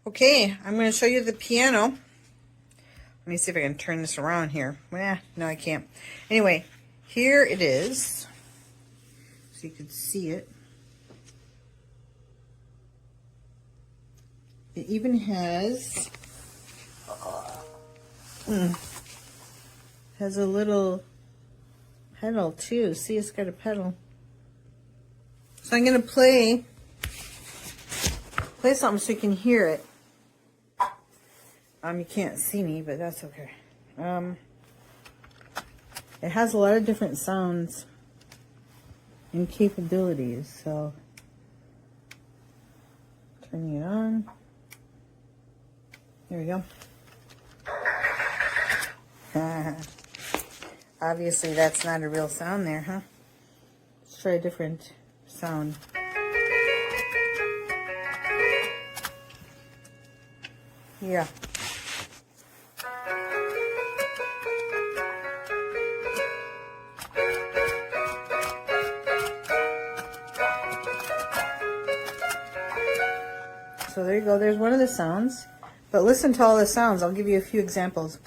Okay, I'm going to show you the piano. Let me see if I can turn this around here. No, I can't. Anyway, here it is. So you can see it. It even has a little pedal too. See, it's got a pedal. So I'm going to play something so you can hear it. You can't see me, but that's okay. It has a lot of different sounds and capabilities, so turning it on. There we go. Obviously that's not a real sound there, huh? Let's try a different sound. Yeah. So there you go, there's one of the sounds. But listen to all the sounds. I'll give you a few examples.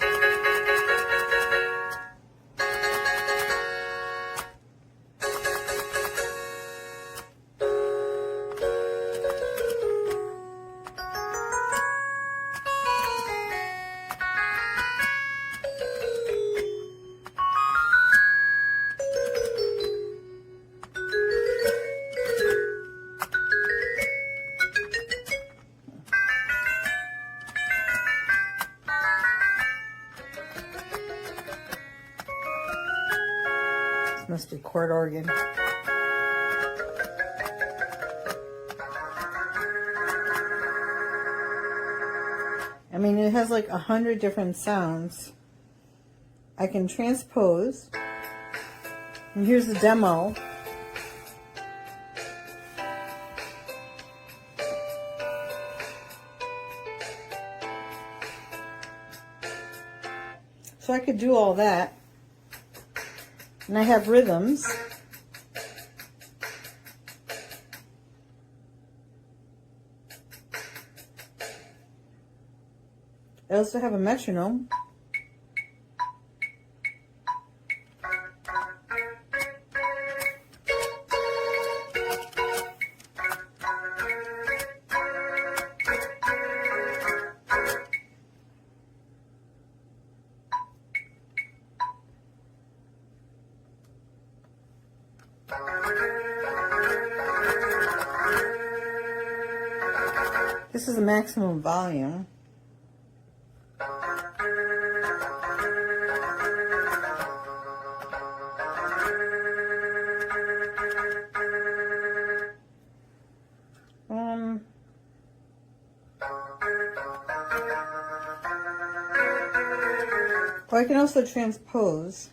Must be chord organ. I mean, it has like 100 different sounds. I can transpose. And here's the demo. So I could do all that. And I have rhythms. I also have a metronome. This is the maximum volume. Or I can also transpose.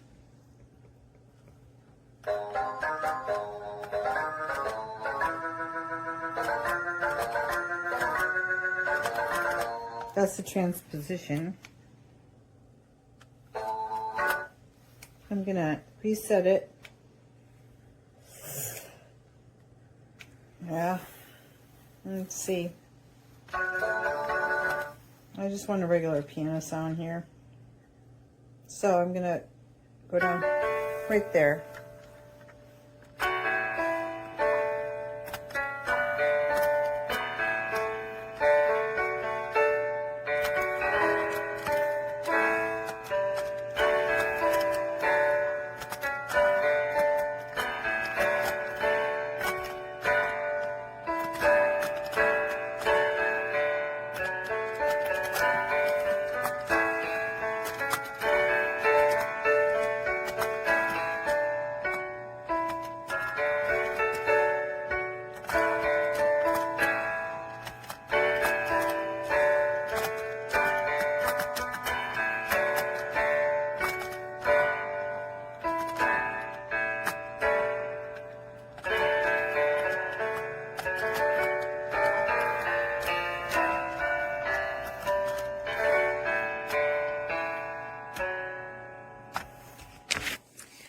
That's the transposition. I'm gonna reset it. Yeah. Let's see. I just want a regular piano sound here. So I'm gonna go down right there.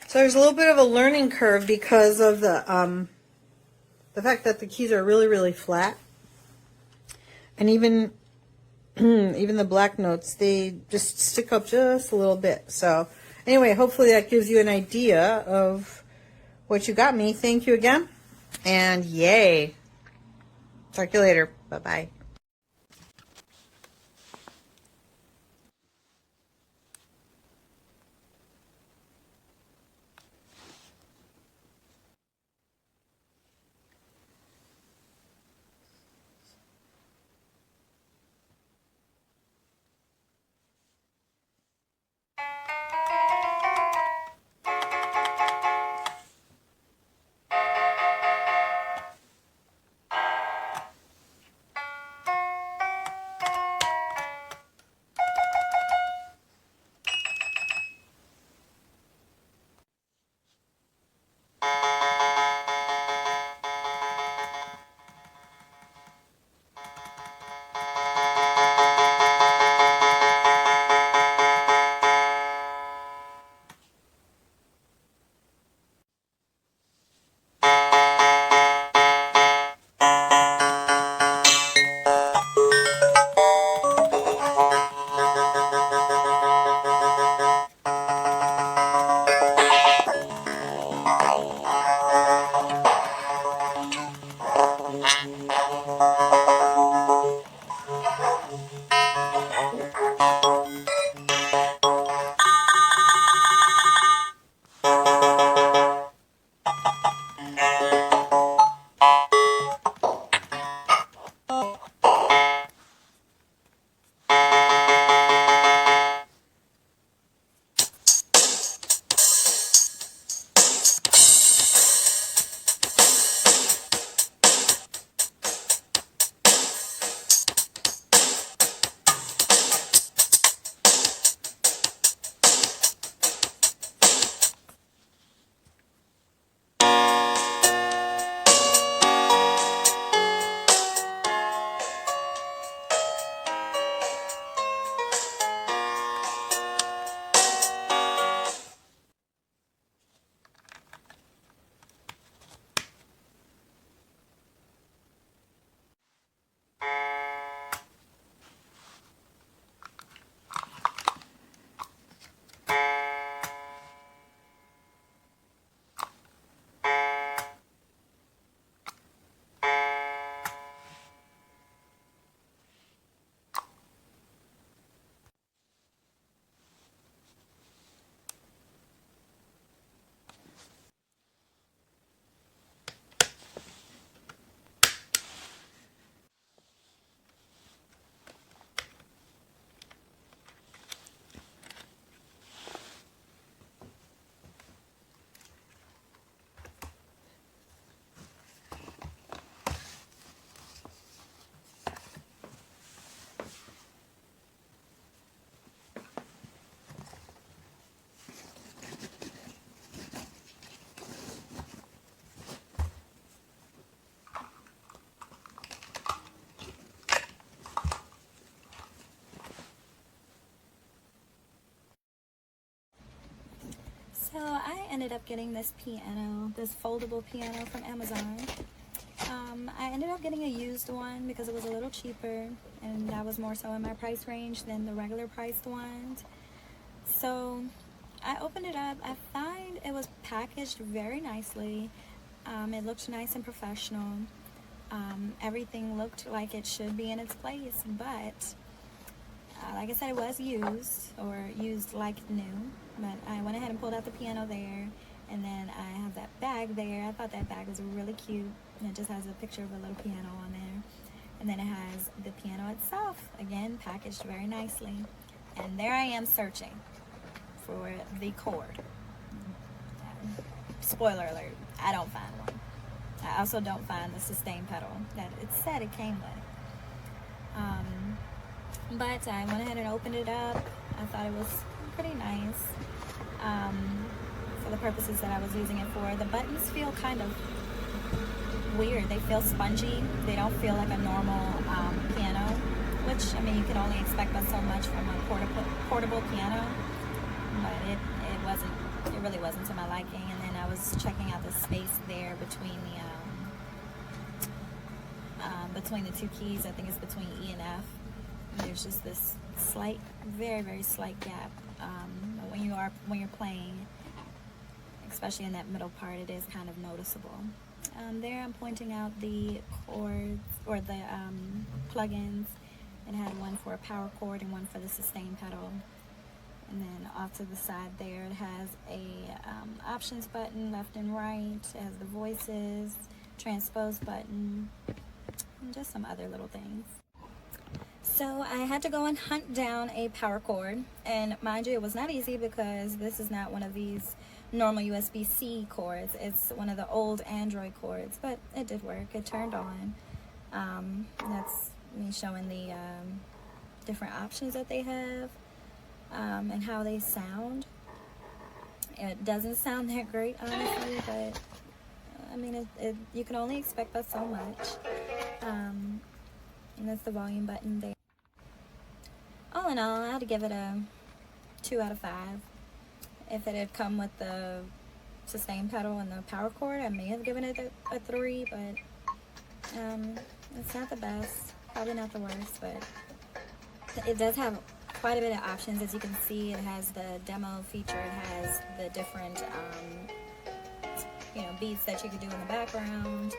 So there's a little bit of a learning curve because of the fact that the keys are really, really flat. And even even the black notes, they just stick up just a little bit. So anyway, hopefully that gives you an idea of what you got me. Thank you again, and yay. Talk to you later. Bye-bye. So I ended up getting this piano, this foldable piano from Amazon. I ended up getting a used one because it was a little cheaper, and that was more so in my price range than the regular priced ones. So I opened it up. I find it was packaged very nicely. It looked nice and professional. Everything looked like it should be in its place, but like I said, it was used, or used like new. But I went ahead and pulled out the piano there, and then I have that bag there. I thought that bag was really cute. And it just has a picture of a little piano on there. And then it has the piano itself, again, packaged very nicely. And there I am searching for the cord. Spoiler alert, I don't find one. I also don't find the sustain pedal that it said it came with. But I went ahead and opened it up. I thought it was pretty nice for the purposes that I was using it for. The buttons feel kind of weird. They feel spongy. They don't feel like a normal piano, which, I mean, you can only expect but so much from a portable piano, but it really wasn't to my liking. And then I was checking out the space there between the two keys. I think it's between E and F. There there's just this slight, very, very slight gap when you're playing, especially in that middle part. It is kind of noticeable. There I'm pointing out the chords, or the plugins. It had one for a power chord and one for the sustain pedal. And then off to the side there, it has a options button left and right. It has the voices, transpose button, and just some other little things. So I had to go and hunt down a power cord, and mind you, it was not easy because this is not one of these normal USB-C cords. It's one of the old Android cords, but it did work. It turned on. That's me showing the different options that they have, and how they sound. It doesn't sound that great, honestly, but I mean, you can only expect but so much. And that's the volume button there. All in all, I had to give it a 2 out of 5. If it had come with the sustain pedal and the power cord, I may have given it a 3, but it's not the best, probably not the worst, but it does have quite a bit of options. As you can see, it has the demo feature, it has the different beats that you could do in the background.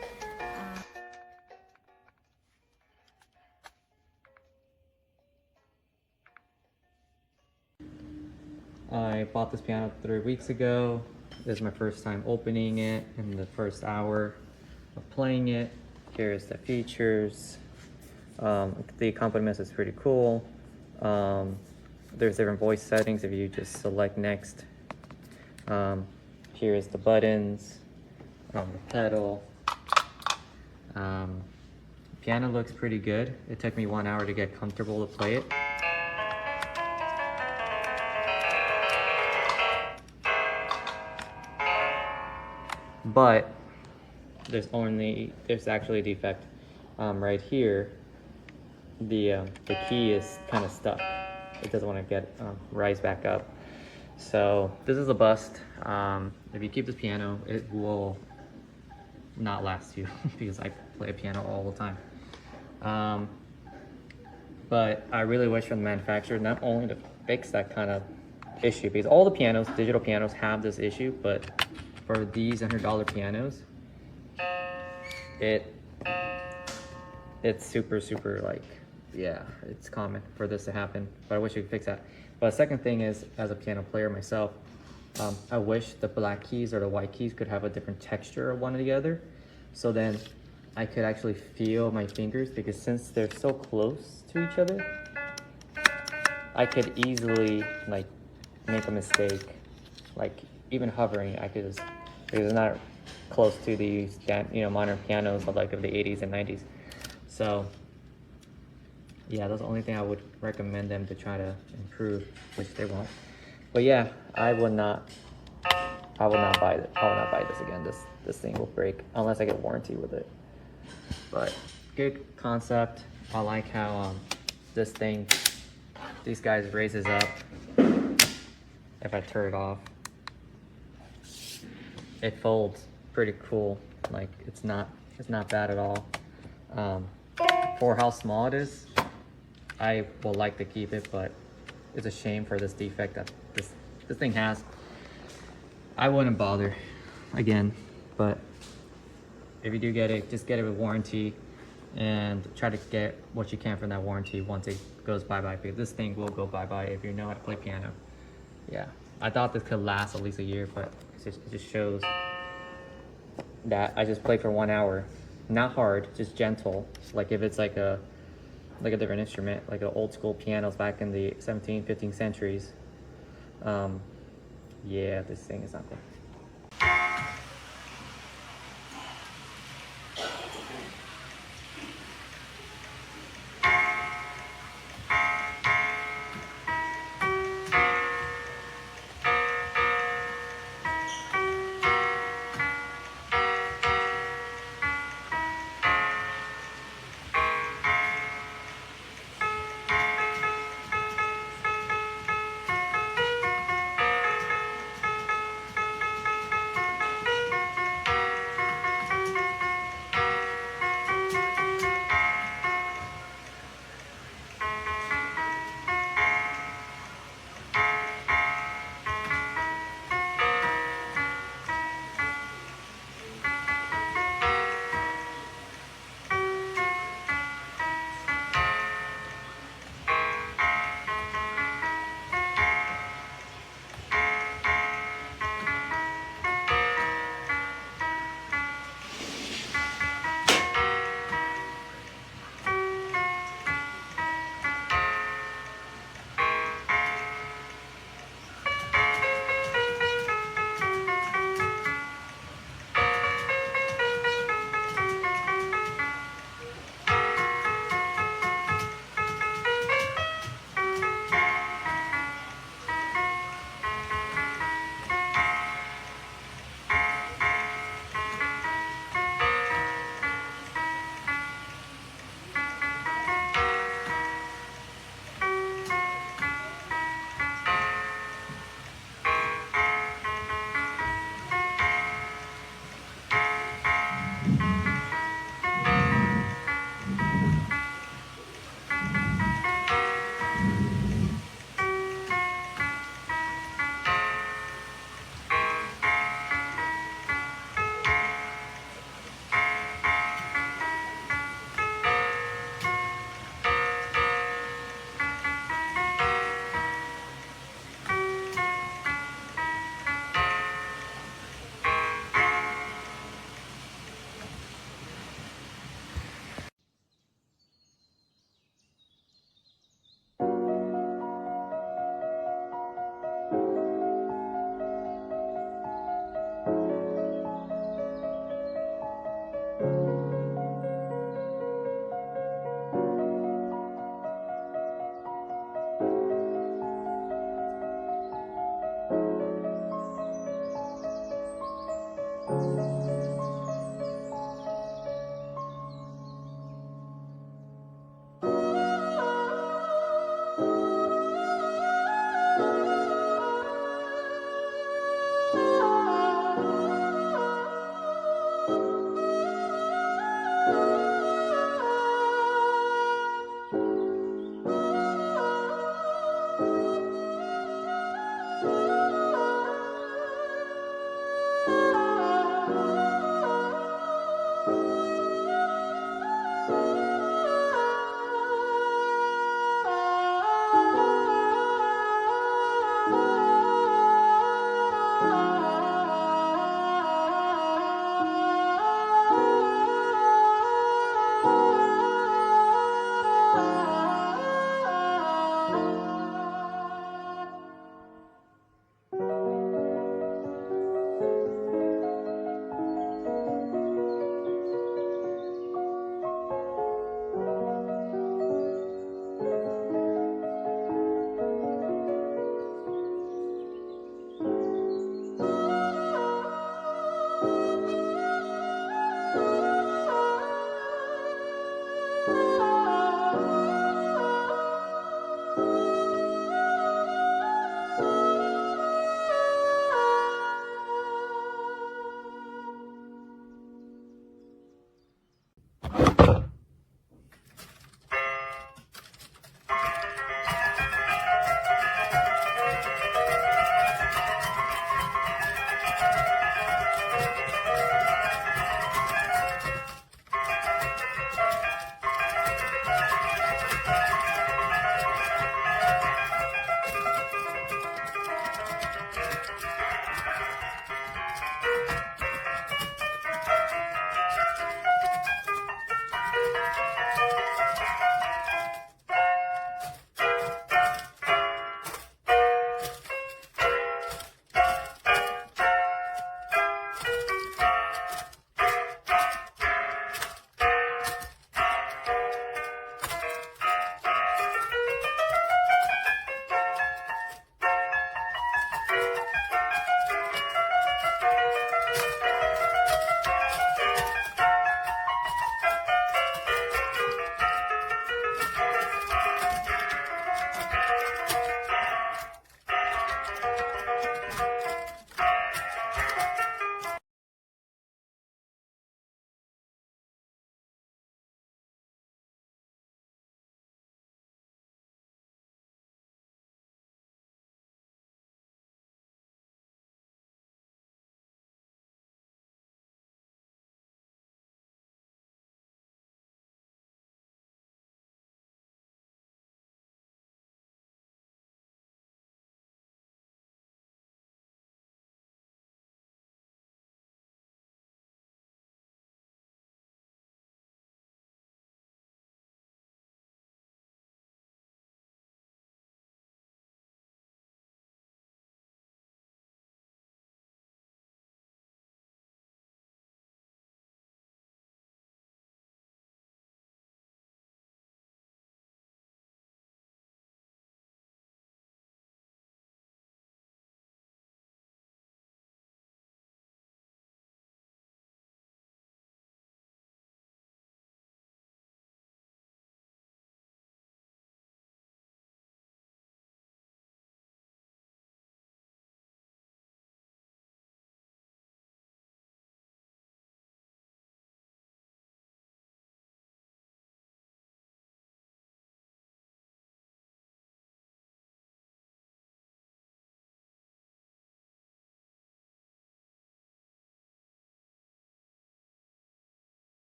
I bought this piano 3 weeks ago. This is my first time opening it in the first hour of playing it. Here's the features. The accompaniment is pretty cool. There's different voice settings if you just select next. Here's the buttons, the pedal. Piano looks pretty good. It took me 1 hour to get comfortable to play it. But there's actually a defect right here. The key is kind of stuck. It doesn't want to rise back up. So this is a bust. If you keep this piano, it will not last you because I play a piano all the time. But I really wish from the manufacturer not only to fix that kind of issue, because all the pianos, digital pianos, have this issue, but for these $100 pianos, it's super like, yeah, it's common for this to happen, but I wish you could fix that. But the second thing is, as a piano player myself, I wish the black keys or the white keys could have a different texture of one or the other, so then I could actually feel my fingers, because since they're so close to each other, I could easily like make a mistake, like even hovering, I could just, because it's not close to these modern pianos of like of the 80s and 90s. So yeah, that's the only thing I would recommend them to try to improve, which they won't. But yeah, I would not buy it. I would not buy this again. This thing will break unless I get warranty with it. But good concept. I like how these guys raises up. If I turn it off, it folds pretty cool. Like it's not bad at all. For how small it is, I will like to keep it, but it's a shame for this defect that this thing has. I wouldn't bother again, but if you do get it, just get it with warranty and try to get what you can from that warranty once it goes bye-bye, because this thing will go bye-bye if you know how to play piano. Yeah, I thought this could last at least a year, but it just shows that I just played for 1 hour. Not hard, just gentle. Like if it's like a different instrument, like an old school pianos back in the 17th, 15th centuries. Yeah, this thing is not good.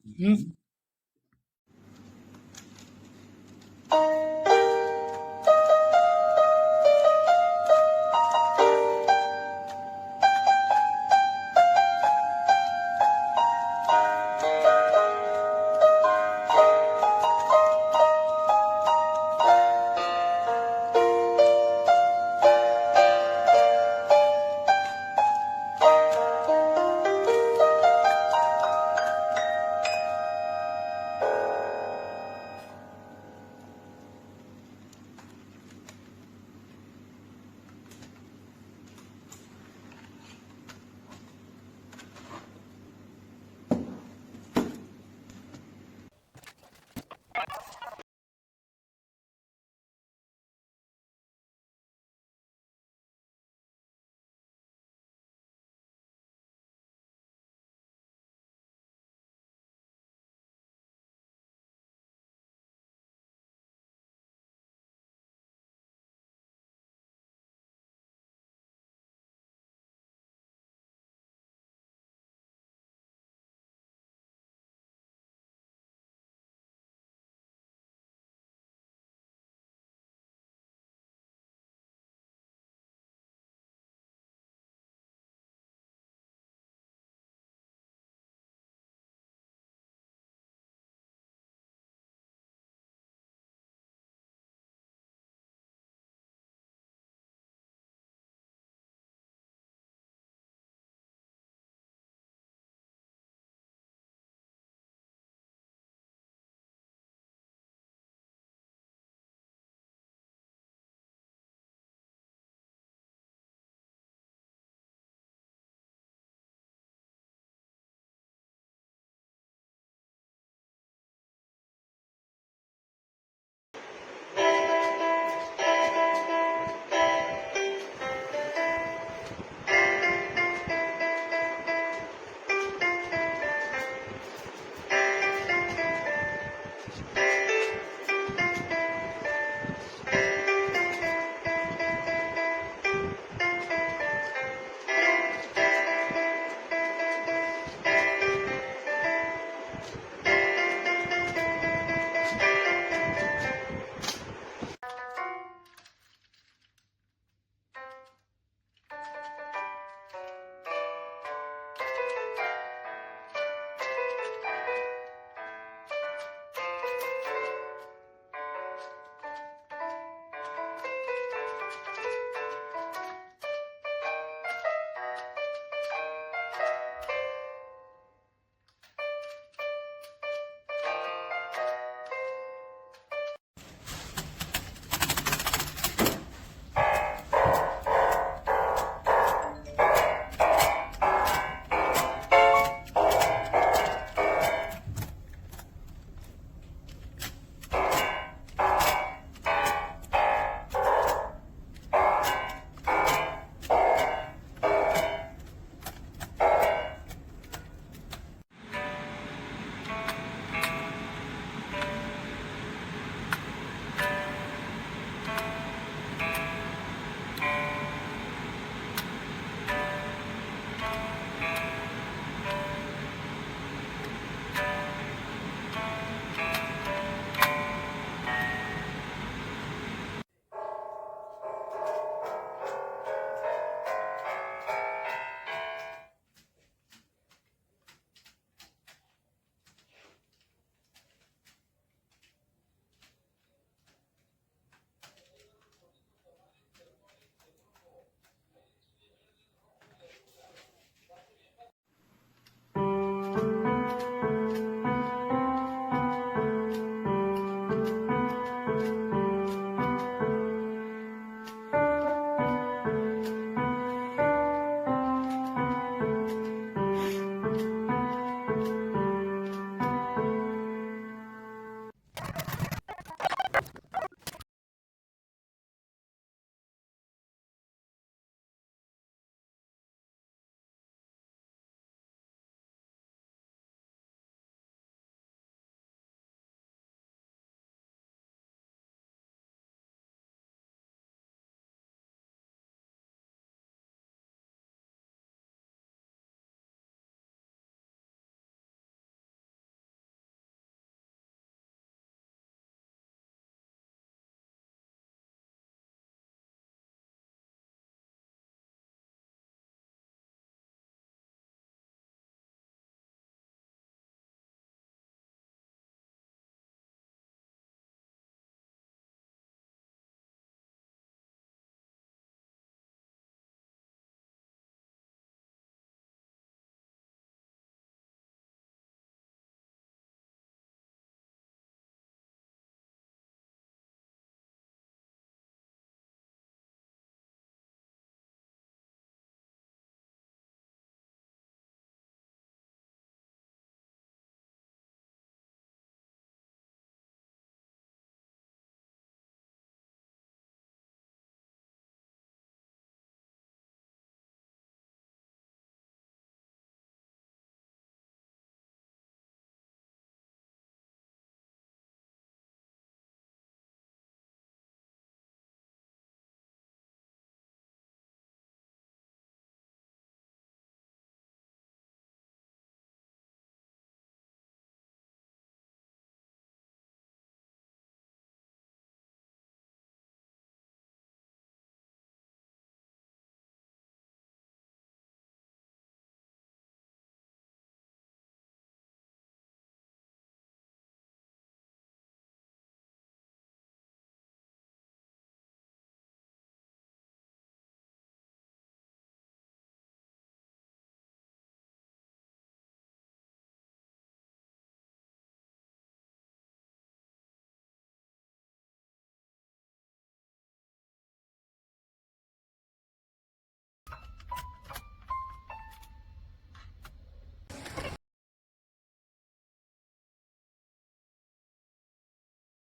Mhm.